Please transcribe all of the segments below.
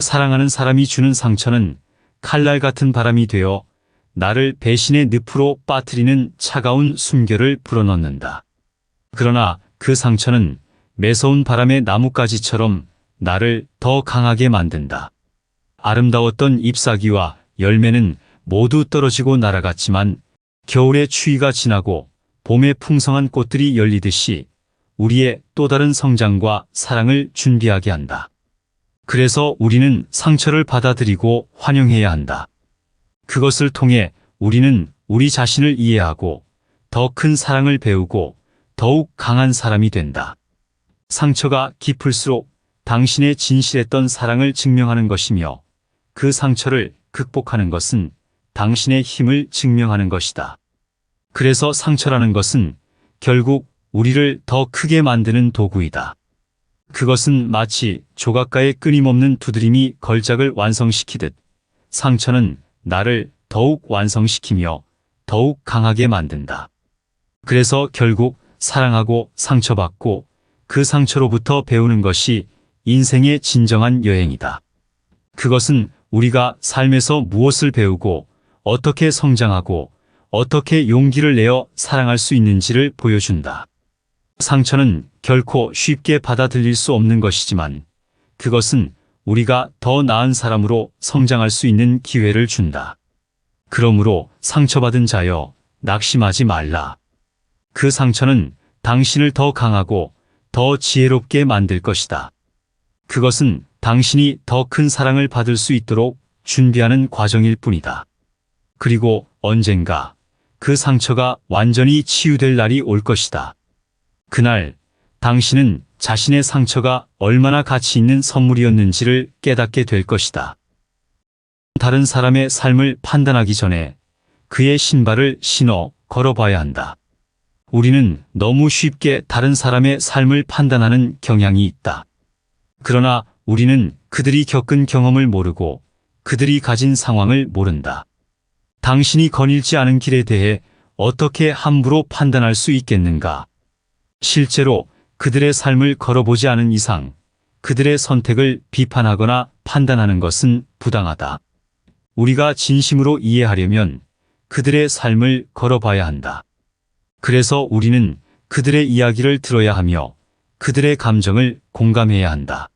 사랑하는 사람이 주는 상처는 칼날 같은 바람이 되어 나를 배신의 늪으로 빠뜨리는 차가운 숨결을 불어넣는다. 그러나 그 상처는 매서운 바람의 나뭇가지처럼 나를 더 강하게 만든다. 아름다웠던 잎사귀와 열매는 모두 떨어지고 날아갔지만 겨울의 추위가 지나고 봄의 풍성한 꽃들이 열리듯이 우리의 또 다른 성장과 사랑을 준비하게 한다. 그래서 우리는 상처를 받아들이고 환영해야 한다. 그것을 통해 우리는 우리 자신을 이해하고 더 큰 사랑을 배우고 더욱 강한 사람이 된다. 상처가 깊을수록 당신의 진실했던 사랑을 증명하는 것이며 그 상처를 극복하는 것은 당신의 힘을 증명하는 것이다. 그래서 상처라는 것은 결국 우리를 더 크게 만드는 도구이다. 그것은 마치 조각가의 끊임없는 두드림이 걸작을 완성시키듯 상처는 나를 더욱 완성시키며 더욱 강하게 만든다. 그래서 결국 사랑하고 상처받고 그 상처로부터 배우는 것이 인생의 진정한 여행이다. 그것은 우리가 삶에서 무엇을 배우고 어떻게 성장하고 어떻게 용기를 내어 사랑할 수 있는지를 보여준다. 상처는 결코 쉽게 받아들일 수 없는 것이지만 그것은 우리가 더 나은 사람으로 성장할 수 있는 기회를 준다. 그러므로 상처받은 자여 낙심하지 말라. 그 상처는 당신을 더 강하고 더 지혜롭게 만들 것이다. 그것은 당신이 더 큰 사랑을 받을 수 있도록 준비하는 과정일 뿐이다. 그리고 언젠가 그 상처가 완전히 치유될 날이 올 것이다. 그날 당신은 자신의 상처가 얼마나 가치 있는 선물이었는지를 깨닫게 될 것이다. 다른 사람의 삶을 판단하기 전에 그의 신발을 신어 걸어봐야 한다. 우리는 너무 쉽게 다른 사람의 삶을 판단하는 경향이 있다. 그러나 우리는 그들이 겪은 경험을 모르고 그들이 가진 상황을 모른다. 당신이 거닐지 않은 길에 대해 어떻게 함부로 판단할 수 있겠는가? 실제로 그들의 삶을 걸어보지 않은 이상 그들의 선택을 비판하거나 판단하는 것은 부당하다. 우리가 진심으로 이해하려면 그들의 삶을 걸어봐야 한다. 그래서 우리는 그들의 이야기를 들어야 하며 그들의 감정을 공감해야 한다.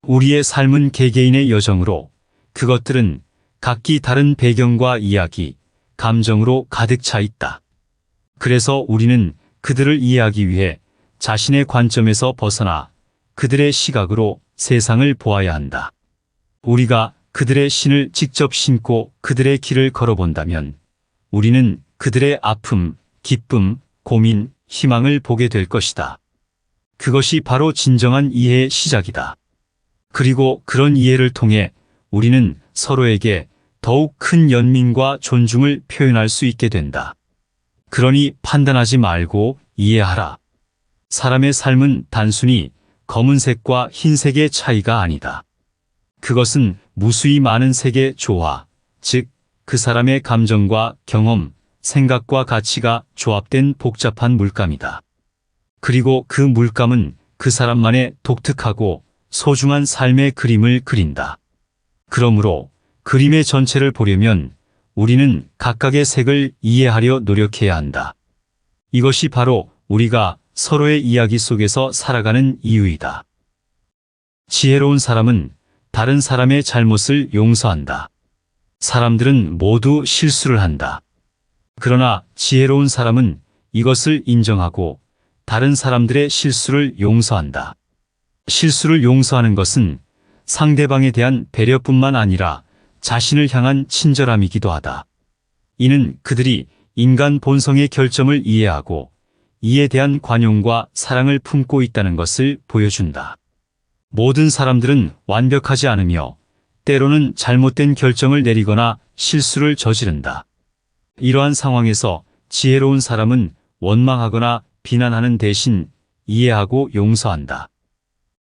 우리의 삶은 개개인의 여정으로 그것들은 각기 다른 배경과 이야기, 감정으로 가득 차 있다. 그래서 우리는 그들을 이해하기 위해 자신의 관점에서 벗어나 그들의 시각으로 세상을 보아야 한다. 우리가 그들의 신을 직접 신고 그들의 길을 걸어본다면 우리는 그들의 아픔, 기쁨, 고민, 희망을 보게 될 것이다. 그것이 바로 진정한 이해의 시작이다. 그리고 그런 이해를 통해 우리는 서로에게 더욱 큰 연민과 존중을 표현할 수 있게 된다. 그러니 판단하지 말고 이해하라. 사람의 삶은 단순히 검은색과 흰색의 차이가 아니다. 그것은 무수히 많은 색의 조화, 즉 그 사람의 감정과 경험, 생각과 가치가 조합된 복잡한 물감이다. 그리고 그 물감은 그 사람만의 독특하고 소중한 삶의 그림을 그린다. 그러므로 그림의 전체를 보려면 우리는 각각의 색을 이해하려 노력해야 한다. 이것이 바로 우리가 서로의 이야기 속에서 살아가는 이유이다. 지혜로운 사람은 다른 사람의 잘못을 용서한다. 사람들은 모두 실수를 한다. 그러나 지혜로운 사람은 이것을 인정하고 다른 사람들의 실수를 용서한다. 실수를 용서하는 것은 상대방에 대한 배려뿐만 아니라 자신을 향한 친절함이기도 하다. 이는 그들이 인간 본성의 결점을 이해하고 이에 대한 관용과 사랑을 품고 있다는 것을 보여준다. 모든 사람들은 완벽하지 않으며 때로는 잘못된 결정을 내리거나 실수를 저지른다. 이러한 상황에서 지혜로운 사람은 원망하거나 비난하는 대신 이해하고 용서한다.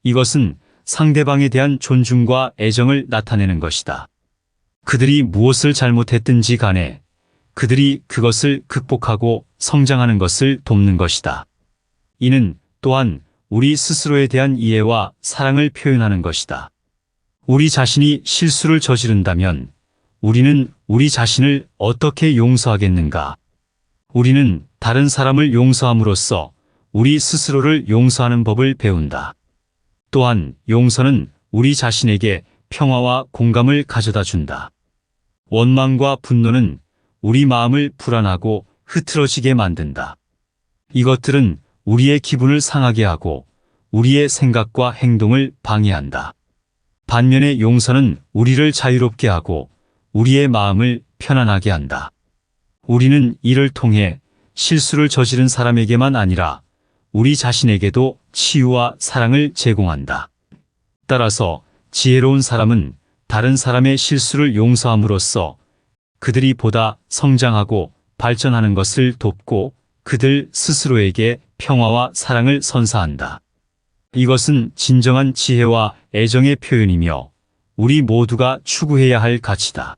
이것은 상대방에 대한 존중과 애정을 나타내는 것이다. 그들이 무엇을 잘못했든지 간에 그들이 그것을 극복하고 성장하는 것을 돕는 것이다. 이는 또한 우리 스스로에 대한 이해와 사랑을 표현하는 것이다. 우리 자신이 실수를 저지른다면 우리는 우리 자신을 어떻게 용서하겠는가? 우리는 다른 사람을 용서함으로써 우리 스스로를 용서하는 법을 배운다. 또한 용서는 우리 자신에게 평화와 공감을 가져다 준다. 원망과 분노는 우리 마음을 불안하고 흐트러지게 만든다. 이것들은 우리의 기분을 상하게 하고 우리의 생각과 행동을 방해한다. 반면에 용서는 우리를 자유롭게 하고 우리의 마음을 편안하게 한다. 우리는 이를 통해 실수를 저지른 사람에게만 아니라 우리 자신에게도 치유와 사랑을 제공한다. 따라서 지혜로운 사람은 다른 사람의 실수를 용서함으로써 그들이 보다 성장하고 발전하는 것을 돕고 그들 스스로에게 평화와 사랑을 선사한다. 이것은 진정한 지혜와 애정의 표현이며 우리 모두가 추구해야 할 가치다.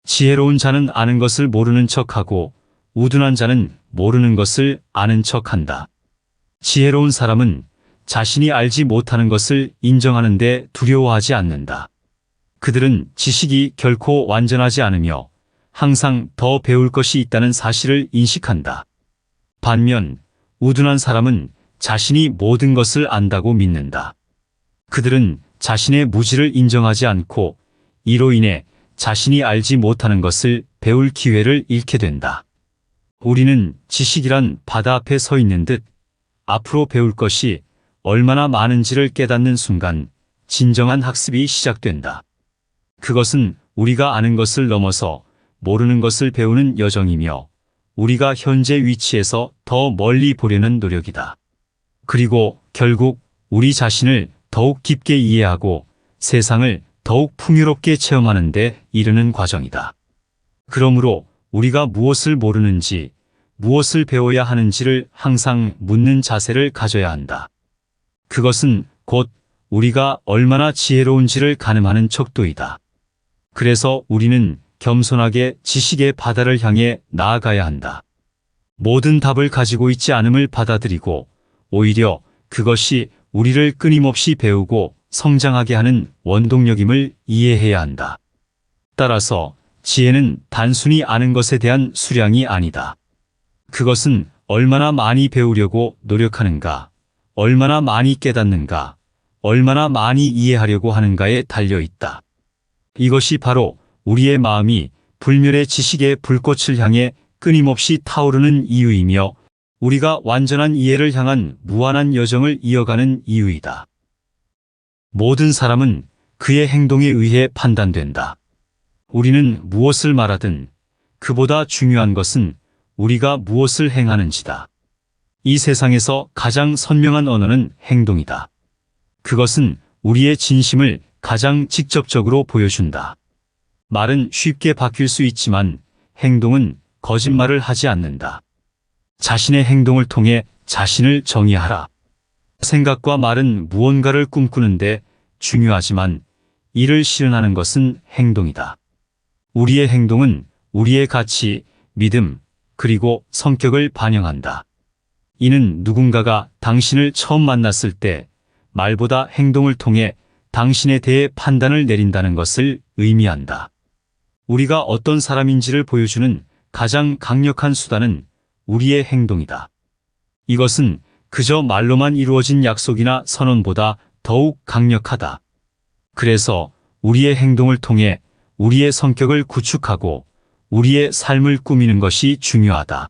지혜로운 자는 아는 것을 모르는 척하고 우둔한 자는 모르는 것을 아는 척한다. 지혜로운 사람은 자신이 알지 못하는 것을 인정하는데 두려워하지 않는다. 그들은 지식이 결코 완전하지 않으며 항상 더 배울 것이 있다는 사실을 인식한다. 반면 우둔한 사람은 자신이 모든 것을 안다고 믿는다. 그들은 자신의 무지를 인정하지 않고 이로 인해 자신이 알지 못하는 것을 배울 기회를 잃게 된다. 우리는 지식이란 바다 앞에 서 있는 듯 앞으로 배울 것이 얼마나 많은지를 깨닫는 순간 진정한 학습이 시작된다. 그것은 우리가 아는 것을 넘어서 모르는 것을 배우는 여정이며 우리가 현재 위치에서 더 멀리 보려는 노력이다. 그리고 결국 우리 자신을 더욱 깊게 이해하고 세상을 더욱 풍요롭게 체험하는 데 이르는 과정이다. 그러므로 우리가 무엇을 모르는지, 무엇을 배워야 하는지를 항상 묻는 자세를 가져야 한다. 그것은 곧 우리가 얼마나 지혜로운지를 가늠하는 척도이다. 그래서 우리는 겸손하게 지식의 바다를 향해 나아가야 한다. 모든 답을 가지고 있지 않음을 받아들이고 오히려 그것이 우리를 끊임없이 배우고 성장하게 하는 원동력임을 이해해야 한다. 따라서 지혜는 단순히 아는 것에 대한 수량이 아니다. 그것은 얼마나 많이 배우려고 노력하는가, 얼마나 많이 깨닫는가, 얼마나 많이 이해하려고 하는가에 달려 있다. 이것이 바로 우리의 마음이 불멸의 지식의 불꽃을 향해 끊임없이 타오르는 이유이며 우리가 완전한 이해를 향한 무한한 여정을 이어가는 이유이다. 모든 사람은 그의 행동에 의해 판단된다. 우리는 무엇을 말하든 그보다 중요한 것은 우리가 무엇을 행하는지다. 이 세상에서 가장 선명한 언어는 행동이다. 그것은 우리의 진심을 가장 직접적으로 보여준다. 말은 쉽게 바뀔 수 있지만 행동은 거짓말을 하지 않는다. 자신의 행동을 통해 자신을 정의하라. 생각과 말은 무언가를 꿈꾸는데 중요하지만 이를 실현하는 것은 행동이다. 우리의 행동은 우리의 가치, 믿음, 그리고 성격을 반영한다. 이는 누군가가 당신을 처음 만났을 때 말보다 행동을 통해 당신에 대해 판단을 내린다는 것을 의미한다. 우리가 어떤 사람인지를 보여주는 가장 강력한 수단은 우리의 행동이다. 이것은 그저 말로만 이루어진 약속이나 선언보다 더욱 강력하다. 그래서 우리의 행동을 통해 우리의 성격을 구축하고 우리의 삶을 꾸미는 것이 중요하다.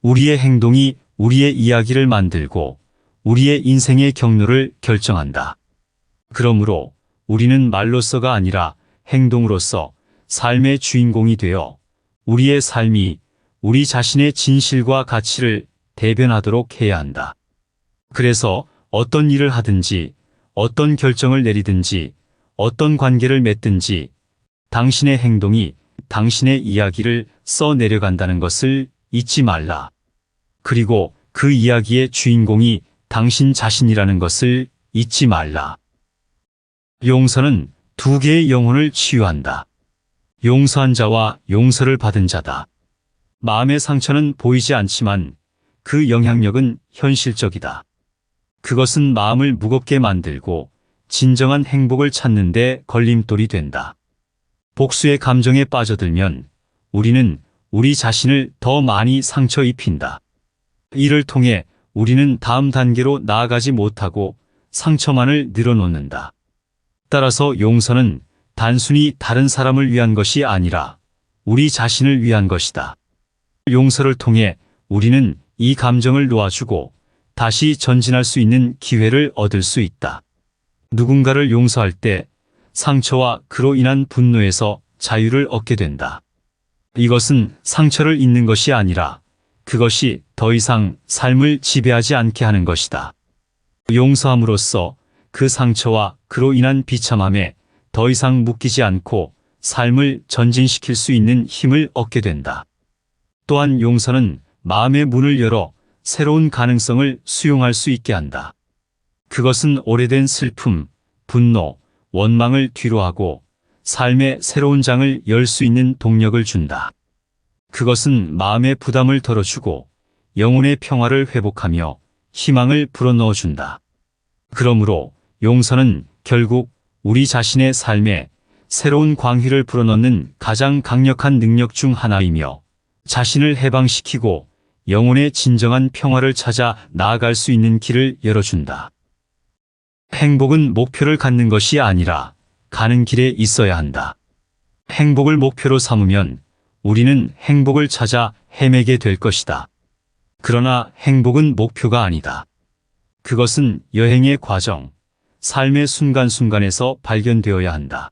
우리의 행동이 우리의 이야기를 만들고 우리의 인생의 경로를 결정한다. 그러므로 우리는 말로서가 아니라 행동으로서 삶의 주인공이 되어 우리의 삶이 우리 자신의 진실과 가치를 대변하도록 해야 한다. 그래서 어떤 일을 하든지, 어떤 결정을 내리든지, 어떤 관계를 맺든지 당신의 행동이 당신의 이야기를 써내려간다는 것을 잊지 말라. 그리고 그 이야기의 주인공이 당신 자신이라는 것을 잊지 말라. 용서는 두 개의 영혼을 치유한다. 용서한 자와 용서를 받은 자다. 마음의 상처는 보이지 않지만 그 영향력은 현실적이다. 그것은 마음을 무겁게 만들고 진정한 행복을 찾는 데 걸림돌이 된다. 복수의 감정에 빠져들면 우리는 우리 자신을 더 많이 상처 입힌다. 이를 통해 우리는 다음 단계로 나아가지 못하고 상처만을 늘어놓는다. 따라서 용서는 단순히 다른 사람을 위한 것이 아니라 우리 자신을 위한 것이다. 용서를 통해 우리는 이 감정을 놓아주고 다시 전진할 수 있는 기회를 얻을 수 있다. 누군가를 용서할 때 상처와 그로 인한 분노에서 자유를 얻게 된다. 이것은 상처를 잊는 것이 아니라 그것이 더 이상 삶을 지배하지 않게 하는 것이다. 용서함으로써 그 상처와 그로 인한 비참함에 더 이상 묶이지 않고 삶을 전진시킬 수 있는 힘을 얻게 된다. 또한 용서는 마음의 문을 열어 새로운 가능성을 수용할 수 있게 한다. 그것은 오래된 슬픔, 분노, 원망을 뒤로하고 삶의 새로운 장을 열 수 있는 동력을 준다. 그것은 마음의 부담을 덜어주고 영혼의 평화를 회복하며 희망을 불어넣어준다. 그러므로 용서는 결국 우리 자신의 삶에 새로운 광희를 불어넣는 가장 강력한 능력 중 하나이며 자신을 해방시키고 영혼의 진정한 평화를 찾아 나아갈 수 있는 길을 열어준다. 행복은 목표를 갖는 것이 아니라 가는 길에 있어야 한다. 행복을 목표로 삼으면 우리는 행복을 찾아 헤매게 될 것이다. 그러나 행복은 목표가 아니다. 그것은 여행의 과정, 삶의 순간순간에서 발견되어야 한다.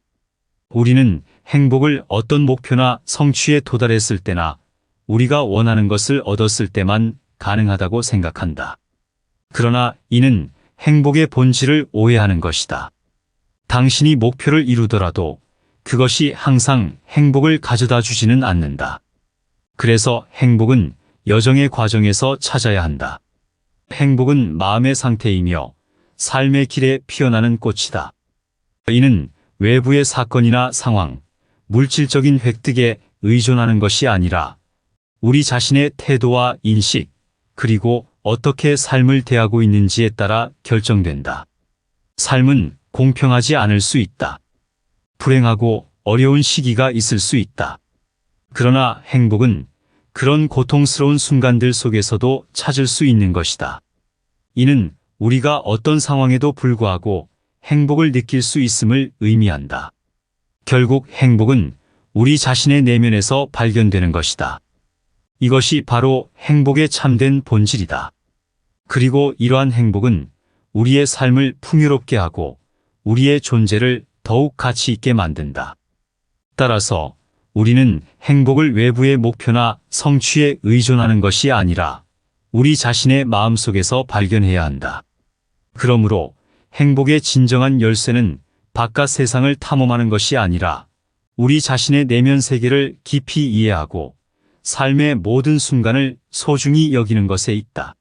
우리는 행복을 어떤 목표나 성취에 도달했을 때나 우리가 원하는 것을 얻었을 때만 가능하다고 생각한다. 그러나 이는 행복의 본질을 오해하는 것이다. 당신이 목표를 이루더라도 그것이 항상 행복을 가져다 주지는 않는다. 그래서 행복은 여정의 과정에서 찾아야 한다. 행복은 마음의 상태이며 삶의 길에 피어나는 꽃이다. 이는 외부의 사건이나 상황, 물질적인 획득에 의존하는 것이 아니라 우리 자신의 태도와 인식, 그리고 어떻게 삶을 대하고 있는지에 따라 결정된다. 삶은 공평하지 않을 수 있다. 불행하고 어려운 시기가 있을 수 있다. 그러나 행복은 그런 고통스러운 순간들 속에서도 찾을 수 있는 것이다. 이는 우리가 어떤 상황에도 불구하고 행복을 느낄 수 있음을 의미한다. 결국 행복은 우리 자신의 내면에서 발견되는 것이다. 이것이 바로 행복의 참된 본질이다. 그리고 이러한 행복은 우리의 삶을 풍요롭게 하고 우리의 존재를 더욱 가치 있게 만든다. 따라서 우리는 행복을 외부의 목표나 성취에 의존하는 것이 아니라 우리 자신의 마음속에서 발견해야 한다. 그러므로 행복의 진정한 열쇠는 바깥 세상을 탐험하는 것이 아니라 우리 자신의 내면 세계를 깊이 이해하고 삶의 모든 순간을 소중히 여기는 것에 있다.